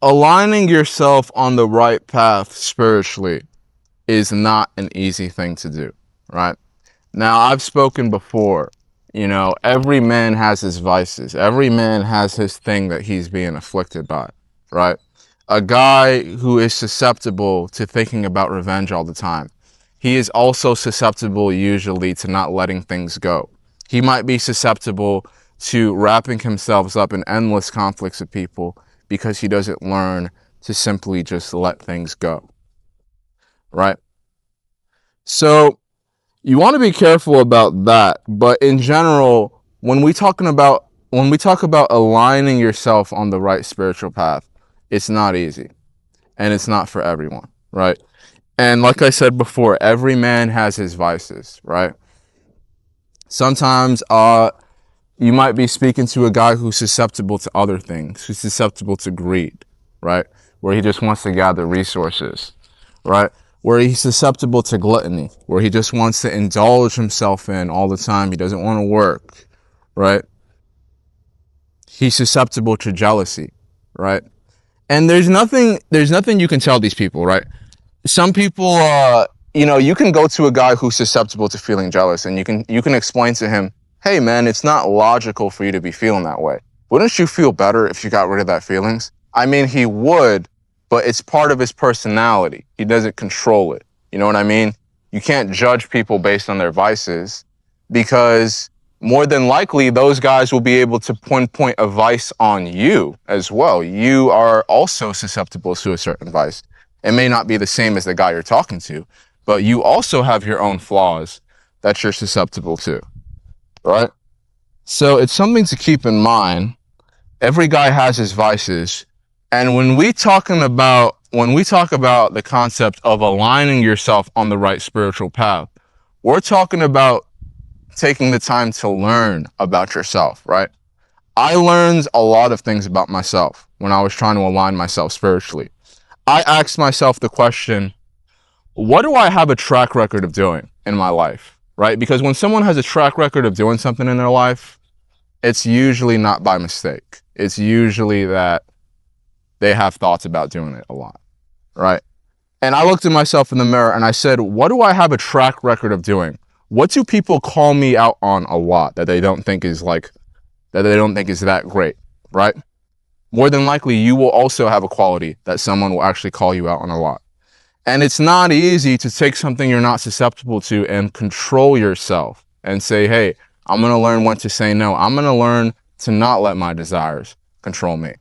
Aligning yourself on the right path spiritually is not an easy thing to do, right? Now, I've spoken before, every man has his vices. Every man has his thing that he's being afflicted by, right? A guy who is susceptible to thinking about revenge all the time, he is also susceptible usually to not letting things go. He might be susceptible to wrapping himself up in endless conflicts with people because he doesn't learn to simply just let things go, right? So you want to be careful about that, but in general, when we talk about aligning yourself on the right spiritual path, it's not easy and it's not for everyone, right? And like I said before, every man has his vices, right? Sometimes you might be speaking to a guy who's susceptible to other things, who's susceptible to greed, right? Where he just wants to gather resources, right? Where he's susceptible to gluttony, where he just wants to indulge himself in all the time. He doesn't want to work, right? He's susceptible to jealousy, right? And there's nothing you can tell these people, right? Some people, you can go to a guy who's susceptible to feeling jealous and you can explain to him, hey man, it's not logical for you to be feeling that way. Wouldn't you feel better if you got rid of that feelings? I mean, he would, but it's part of his personality. He doesn't control it. You know what I mean? You can't judge people based on their vices because more than likely those guys will be able to pinpoint a vice on you as well. You are also susceptible to a certain vice. It may not be the same as the guy you're talking to, but you also have your own flaws that you're susceptible to, right? So it's something to keep in mind. Every guy has his vices. And when we talk about the concept of aligning yourself on the right spiritual path, we're talking about taking the time to learn about yourself, right? I learned a lot of things about myself when I was trying to align myself spiritually. I asked myself the question, what do I have a track record of doing in my life, right? Because when someone has a track record of doing something in their life, it's usually not by mistake. It's usually that they have thoughts about doing it a lot, right? And I looked at myself in the mirror and I said, what do I have a track record of doing? What do people call me out on a lot that they don't think is that great, right? More than likely, you will also have a quality that someone will actually call you out on a lot. And it's not easy to take something you're not susceptible to and control yourself and say, hey, I'm going to learn when to say no. I'm going to learn to not let my desires control me.